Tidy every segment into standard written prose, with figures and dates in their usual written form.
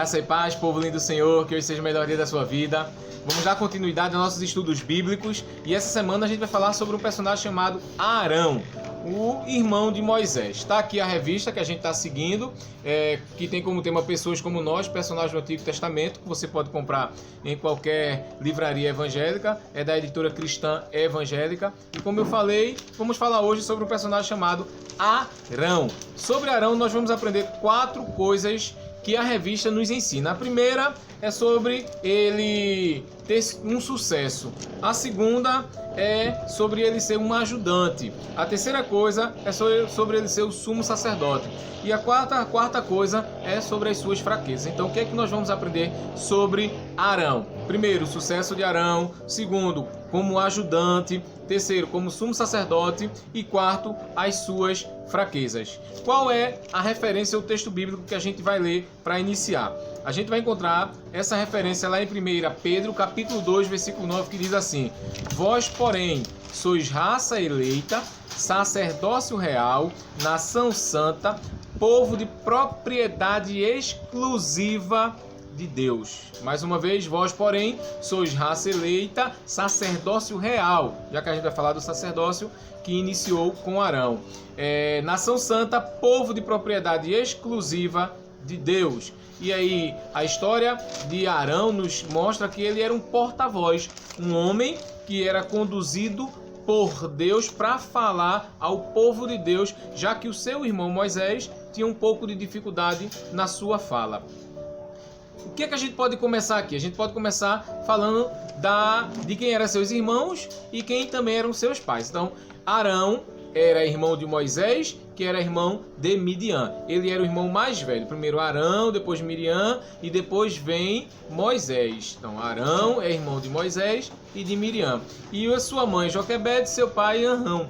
Graça e paz, povo lindo do Senhor, que hoje seja o melhor dia da sua vida. Vamos dar continuidade aos nossos estudos bíblicos e essa semana a gente vai falar sobre um personagem chamado Arão, o irmão de Moisés. Está aqui a revista que a gente está seguindo, que tem como tema Pessoas como Nós, personagens do Antigo Testamento, que você pode comprar em qualquer livraria evangélica, é da editora Cristã Evangélica. E como eu falei, vamos falar hoje sobre um personagem chamado Arão. Sobre Arão nós vamos aprender 4 coisas que a revista nos ensina. A primeira é sobre ele ter um sucesso. A segunda é sobre ele ser um ajudante. A terceira coisa é sobre ele ser o sumo sacerdote. E a quarta coisa é sobre as suas fraquezas. Então, o que é que nós vamos aprender sobre Arão? Primeiro, o sucesso de Arão. Segundo, como ajudante. Terceiro, como sumo sacerdote. E quarto, as suas fraquezas. Qual é a referência ao texto bíblico que a gente vai ler para iniciar? A gente vai encontrar essa referência lá em 1 Pedro, capítulo 2, versículo 9, que diz assim: Vós, porém, sois raça eleita, sacerdócio real, nação santa, povo de propriedade exclusiva de Deus. Mais uma vez, vós, porém, sois raça eleita, sacerdócio real, já que a gente vai falar do sacerdócio que iniciou com Arão. Nação santa, povo de propriedade exclusiva de Deus. E aí, a história de Arão nos mostra que ele era um porta-voz, um homem que era conduzido por Deus para falar ao povo de Deus, já que o seu irmão Moisés tinha um pouco de dificuldade na sua fala. O que é que a gente pode começar aqui? A gente pode começar falando de quem eram seus irmãos e quem também eram seus pais. Então, Arão era irmão de Moisés, que era irmão de Midian. Ele era o irmão mais velho. Primeiro Arão, depois Miriam e depois vem Moisés. Então, Arão é irmão de Moisés e de Miriam. E a sua mãe Joquebede, seu pai Arão.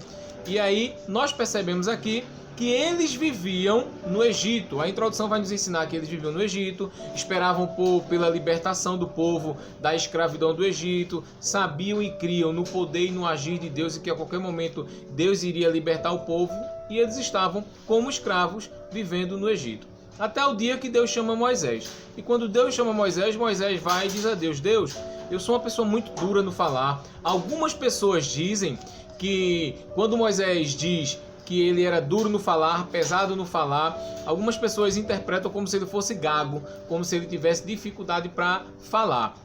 E aí nós percebemos aqui que eles viviam no Egito. A introdução vai nos ensinar que eles viviam no Egito, esperavam pela libertação do povo da escravidão do Egito, sabiam e criam no poder e no agir de Deus e que a qualquer momento Deus iria libertar o povo, e eles estavam como escravos vivendo no Egito. Até o dia que Deus chama Moisés. E quando Deus chama Moisés, Moisés vai e diz a Deus: Deus, eu sou uma pessoa muito dura no falar. Algumas pessoas dizem que quando Moisés diz que ele era duro no falar, pesado no falar, algumas pessoas interpretam como se ele fosse gago, como se ele tivesse dificuldade para falar.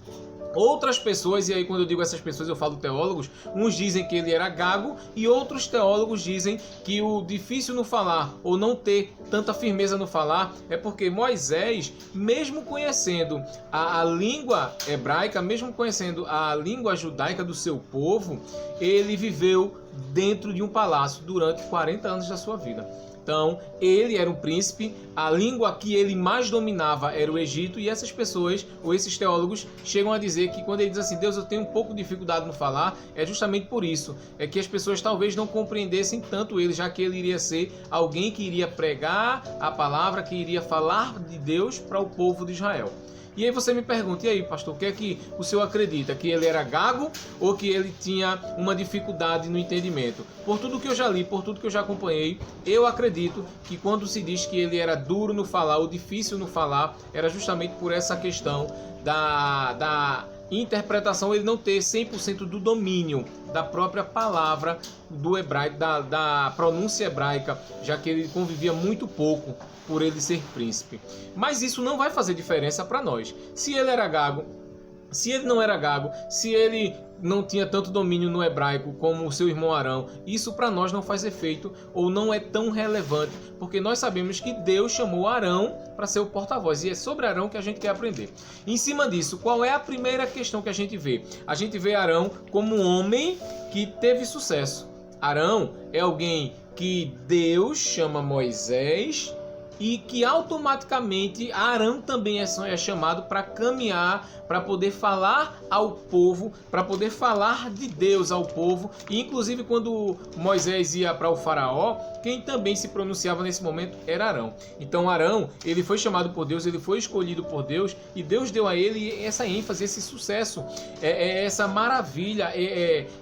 Outras pessoas, e aí quando eu digo essas pessoas eu falo teólogos, uns dizem que ele era gago e outros teólogos dizem que o difícil no falar ou não ter tanta firmeza no falar é porque Moisés, mesmo conhecendo a língua hebraica, mesmo conhecendo a língua judaica do seu povo, ele viveu dentro de um palácio durante 40 anos da sua vida. Então, ele era um príncipe, a língua que ele mais dominava era o Egito, e essas pessoas, ou esses teólogos, chegam a dizer que quando ele diz assim, Deus, eu tenho um pouco de dificuldade no falar, é justamente por isso, é que as pessoas talvez não compreendessem tanto ele, já que ele iria ser alguém que iria pregar a palavra, que iria falar de Deus para o povo de Israel. E aí você me pergunta, e aí, pastor, o que é que o senhor acredita? Que ele era gago ou que ele tinha uma dificuldade no entendimento? Por tudo que eu já li, por tudo que eu já acompanhei, eu acredito que quando se diz que ele era duro no falar ou difícil no falar, era justamente por essa questão da interpretação, ele não ter 100% do domínio da própria palavra do hebraico, da pronúncia hebraica, já que ele convivia muito pouco por ele ser príncipe. Mas isso não vai fazer diferença para nós. Se ele era gago, se ele não era gago, se ele não tinha tanto domínio no hebraico como o seu irmão Arão, isso para nós não faz efeito ou não é tão relevante, porque nós sabemos que Deus chamou Arão para ser o porta-voz, e é sobre Arão que a gente quer aprender. Em cima disso, qual é a primeira questão que a gente vê? A gente vê Arão como um homem que teve sucesso. Arão é alguém que Deus chama Moisés e que automaticamente Arão também é chamado para caminhar, para poder falar ao povo, para poder falar de Deus ao povo. E inclusive quando Moisés ia para o faraó, quem também se pronunciava nesse momento era Arão. Então Arão, ele foi chamado por Deus, ele foi escolhido por Deus, e Deus deu a ele essa ênfase, esse sucesso, essa maravilha,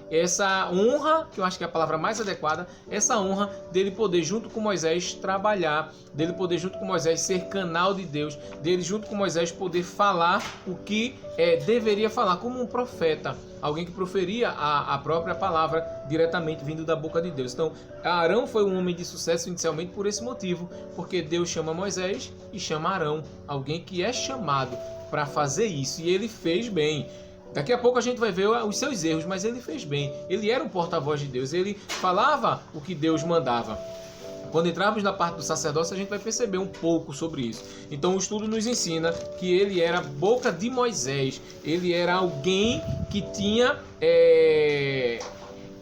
essa honra, que eu acho que é a palavra mais adequada, essa honra dele poder junto com Moisés trabalhar, dele poder poder, junto com Moisés, ser canal de Deus, dele, junto com Moisés, poder falar o que deveria falar, como um profeta, alguém que proferia a própria palavra diretamente vindo da boca de Deus. Então, Arão foi um homem de sucesso inicialmente por esse motivo, porque Deus chama Moisés e chama Arão, alguém que é chamado para fazer isso, e ele fez bem. Daqui a pouco a gente vai ver os seus erros, mas ele fez bem. Ele era um porta-voz de Deus, ele falava o que Deus mandava. Quando entrarmos na parte do sacerdócio, a gente vai perceber um pouco sobre isso. Então o estudo nos ensina que ele era a boca de Moisés. Ele era alguém que tinha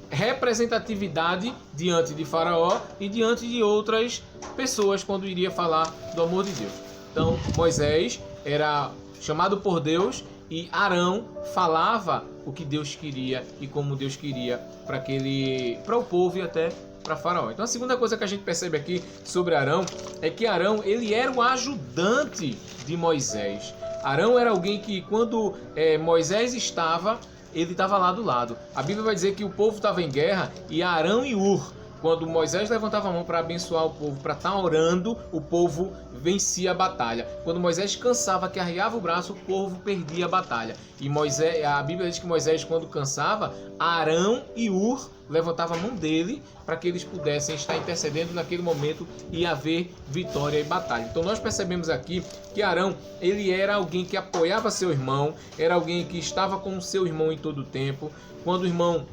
representatividade diante de Faraó e diante de outras pessoas quando iria falar do amor de Deus. Então Moisés era chamado por Deus e Arão falava o que Deus queria e como Deus queria para o povo e até para Faraó. Então a segunda coisa que a gente percebe aqui sobre Arão é que Arão, ele era o ajudante de Moisés. Arão era alguém que quando Moisés estava, ele estava lá do lado. A Bíblia vai dizer que o povo estava em guerra e Arão e Hur, quando Moisés levantava a mão para abençoar o povo, para estar orando, o povo vencia a batalha. Quando Moisés cansava, que arriava o braço, o povo perdia a batalha. E a Bíblia diz que Moisés, quando cansava, Arão e Hur levantavam a mão dele para que eles pudessem estar intercedendo naquele momento e haver vitória e batalha. Então nós percebemos aqui que Arão, ele era alguém que apoiava seu irmão, era alguém que estava com o seu irmão em todo o tempo. Quando o irmão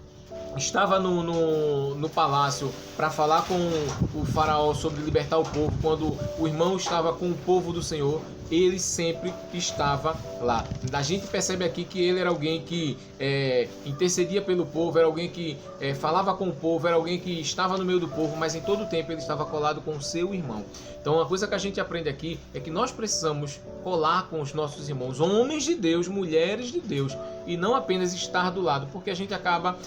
estava no palácio para falar com o faraó sobre libertar o povo, quando o irmão estava com o povo do Senhor, ele sempre estava lá. A gente percebe aqui que ele era alguém que intercedia pelo povo, era alguém que falava com o povo, era alguém que estava no meio do povo, mas em todo o tempo ele estava colado com o seu irmão. Então uma coisa que a gente aprende aqui é que nós precisamos colar com os nossos irmãos, homens de Deus, mulheres de Deus, e não apenas estar do lado, porque a gente acaba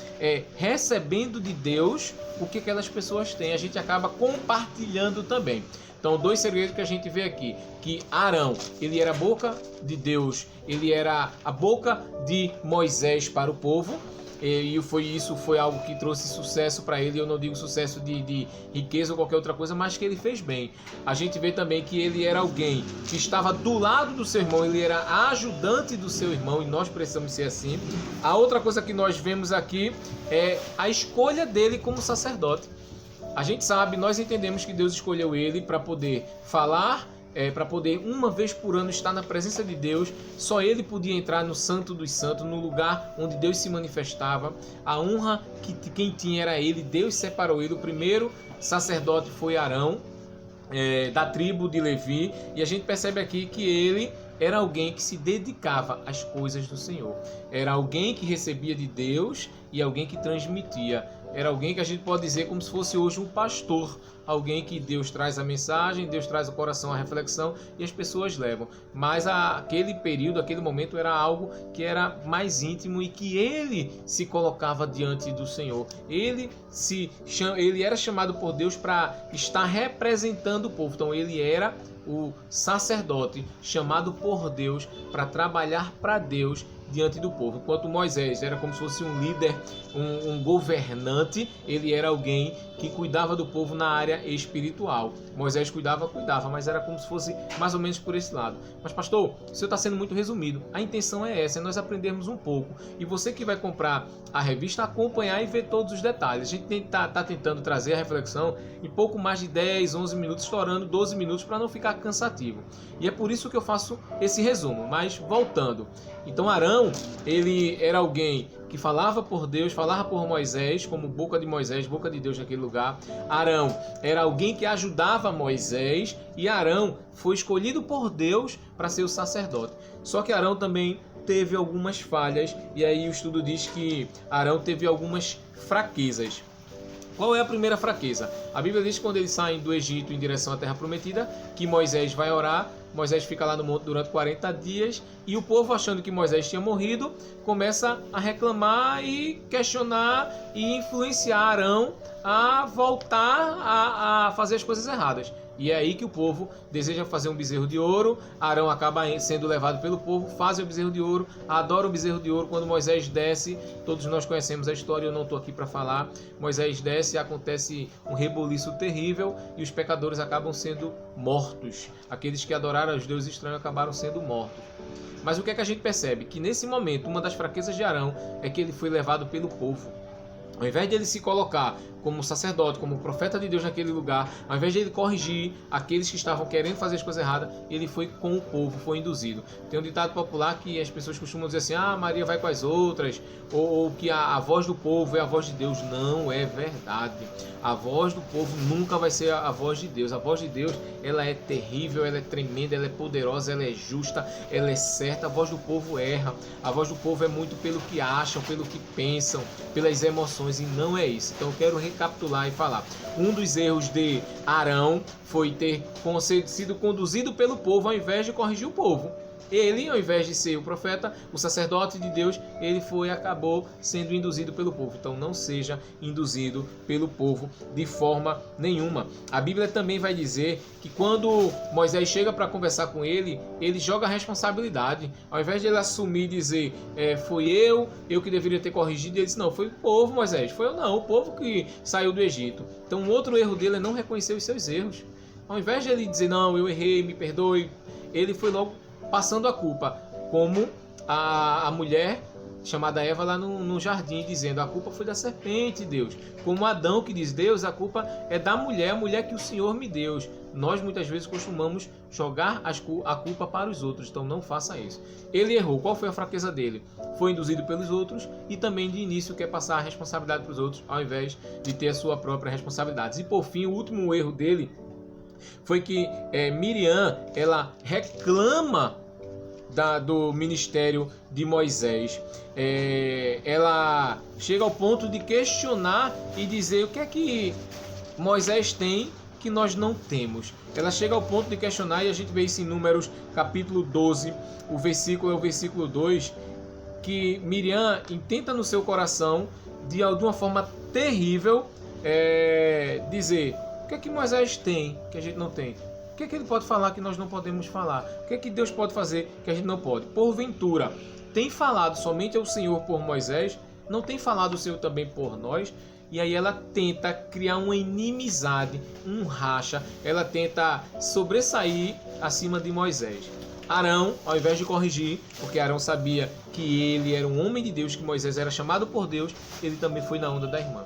recebendo de Deus o que aquelas pessoas têm, a gente acaba compartilhando também. Então, dois segredos que a gente vê aqui, que Arão, ele era a boca de Deus, ele era a boca de Moisés para o povo, e isso foi algo que trouxe sucesso para ele. Eu não digo sucesso de riqueza ou qualquer outra coisa, mas que ele fez bem. A gente vê também que ele era alguém que estava do lado do seu irmão, ele era ajudante do seu irmão, e nós precisamos ser assim. A outra coisa que nós vemos aqui é a escolha dele como sacerdote. A gente sabe, nós entendemos que Deus escolheu ele para poder falar, para poder uma vez por ano estar na presença de Deus. Só ele podia entrar no Santo dos Santos, no lugar onde Deus se manifestava. A honra que quem tinha era ele, Deus separou ele. O primeiro sacerdote foi Arão, da tribo de Levi, e a gente percebe aqui que ele era alguém que se dedicava às coisas do Senhor. Era alguém que recebia de Deus e alguém que transmitia. Era alguém que a gente pode dizer como se fosse hoje um pastor. Alguém que Deus traz a mensagem, Deus traz o coração, a reflexão, e as pessoas levam. Mas aquele período, aquele momento era algo que era mais íntimo e que ele se colocava diante do Senhor. Ele era chamado por Deus para estar representando o povo. Então ele era o sacerdote chamado por Deus para trabalhar para Deus diante do povo. Enquanto Moisés era como se fosse um líder, um governante, ele era alguém que cuidava do povo na área espiritual. Moisés cuidava, mas era como se fosse mais ou menos por esse lado. Mas pastor, o senhor está sendo muito resumido. A intenção é essa, é nós aprendermos um pouco. E você que vai comprar a revista, acompanhar e ver todos os detalhes. A gente está tentando trazer a reflexão em pouco mais de 10, 11 minutos, estourando 12 minutos para não ficar cansativo. E é por isso que eu faço esse resumo. Mas voltando. Então Arão, ele era alguém que falava por Deus, falava por Moisés, como boca de Moisés, boca de Deus naquele lugar. Arão era alguém que ajudava Moisés, e Arão foi escolhido por Deus para ser o sacerdote. Só que Arão também teve algumas falhas, e aí o estudo diz que Arão teve algumas fraquezas. Qual é a primeira fraqueza? A Bíblia diz que quando eles saem do Egito em direção à Terra Prometida, que Moisés vai orar. Moisés fica lá no monte durante 40 dias e o povo, achando que Moisés tinha morrido, começa a reclamar e questionar e influenciar Arão a voltar a fazer as coisas erradas. E é aí que o povo deseja fazer um bezerro de ouro. Arão acaba sendo levado pelo povo, faz o bezerro de ouro, adora o bezerro de ouro. Quando Moisés desce, todos nós conhecemos a história, eu não estou aqui para falar. Moisés desce, acontece um reboliço terrível e os pecadores acabam sendo mortos. Aqueles que adoraram os deuses estranhos acabaram sendo mortos. Mas o que é que a gente percebe? Que nesse momento, uma das fraquezas de Arão é que ele foi levado pelo povo. Ao invés de ele se colocar como sacerdote, como profeta de Deus naquele lugar, ao invés de ele corrigir aqueles que estavam querendo fazer as coisas erradas, ele foi com o povo, foi induzido. Tem um ditado popular que as pessoas costumam dizer assim, Maria vai com as outras, ou que a voz do povo é a voz de Deus. Não é verdade. A voz do povo nunca vai ser a voz de Deus. A voz de Deus, ela é terrível, ela é tremenda, ela é poderosa, ela é justa, ela é certa. A voz do povo erra. A voz do povo é muito pelo que acham, pelo que pensam, pelas emoções, e não é isso. Então eu quero recapitular e falar. Um dos erros de Arão foi ter sido conduzido pelo povo ao invés de corrigir o povo. Ele, ao invés de ser o profeta, o sacerdote de Deus, ele acabou sendo induzido pelo povo. Então não seja induzido pelo povo de forma nenhuma. A Bíblia também vai dizer que quando Moisés chega para conversar com ele, ele joga a responsabilidade. Ao invés de ele assumir e dizer, foi eu que deveria ter corrigido, ele disse, não, foi o povo, Moisés, foi eu não, o povo que saiu do Egito. Então um outro erro dele é não reconhecer os seus erros. Ao invés de ele dizer, não, eu errei, me perdoe, ele foi logo passando a culpa, como a mulher chamada Eva lá no jardim, dizendo, a culpa foi da serpente, Deus. Como Adão que diz, Deus, a culpa é da mulher, a mulher que o Senhor me deu. Nós muitas vezes costumamos jogar a culpa para os outros, então não faça isso. Ele errou, qual foi a fraqueza dele? Foi induzido pelos outros e também de início quer passar a responsabilidade para os outros, ao invés de ter a sua própria responsabilidade. E por fim, o último erro dele foi que Miriam, ela reclama do ministério de Moisés. Ela chega ao ponto de questionar e dizer o que é que Moisés tem que nós não temos. Ela chega ao ponto de questionar, e a gente vê isso em Números capítulo 12, o versículo é o versículo 2, que Miriam intenta no seu coração, de uma forma terrível, dizer o que é que Moisés tem que a gente não tem. O que é que ele pode falar que nós não podemos falar? O que é que Deus pode fazer que a gente não pode? Porventura, tem falado somente ao Senhor por Moisés? Não tem falado o Senhor também por nós? E aí ela tenta criar uma inimizade, um racha. Ela tenta sobressair acima de Moisés. Arão, ao invés de corrigir, porque Arão sabia que ele era um homem de Deus, que Moisés era chamado por Deus, ele também foi na onda da irmã.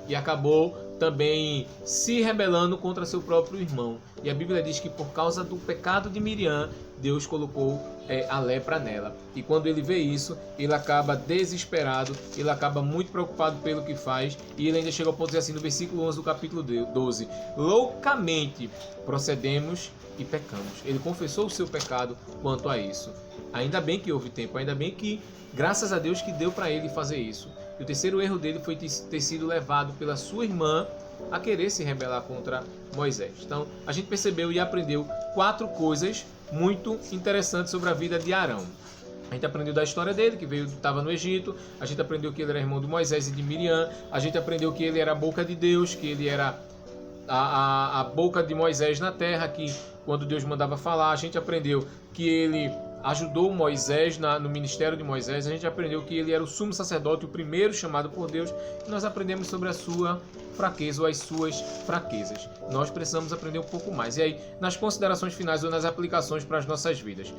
E acabou também se rebelando contra seu próprio irmão. E a Bíblia diz que por causa do pecado de Miriam, Deus colocou a lepra nela. E quando ele vê isso, ele acaba desesperado, ele acaba muito preocupado pelo que faz, e ele ainda chega ao ponto de dizer assim, no versículo 11 do capítulo 12, loucamente procedemos e pecamos. Ele confessou o seu pecado quanto a isso. Ainda bem que houve tempo, ainda bem que, graças a Deus, que deu para ele fazer isso. E o terceiro erro dele foi ter sido levado pela sua irmã a querer se rebelar contra Moisés. Então, a gente percebeu e aprendeu 4 coisas muito interessantes sobre a vida de Arão. A gente aprendeu da história dele, que estava no Egito. A gente aprendeu que ele era irmão de Moisés e de Miriam. A gente aprendeu que ele era a boca de Deus, que ele era a boca de Moisés na terra, que quando Deus mandava falar. A gente aprendeu que ele ajudou Moisés no ministério de Moisés. A gente aprendeu que ele era o sumo sacerdote, o primeiro chamado por Deus. E nós aprendemos sobre a sua fraqueza ou as suas fraquezas. Nós precisamos aprender um pouco mais. E aí, nas considerações finais ou nas aplicações para as nossas vidas,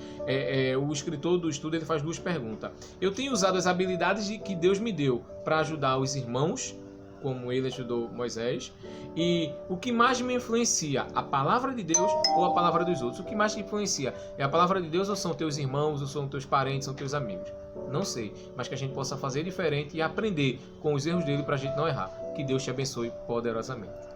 o escritor do estudo ele faz 2 perguntas. Eu tenho usado as habilidades que Deus me deu para ajudar os irmãos, como ele ajudou Moisés, e o que mais me influencia, a palavra de Deus ou a palavra dos outros? O que mais te influencia? É a palavra de Deus ou são teus irmãos, ou são teus parentes, são teus amigos? Não sei, mas que a gente possa fazer diferente e aprender com os erros dele para a gente não errar. Que Deus te abençoe poderosamente.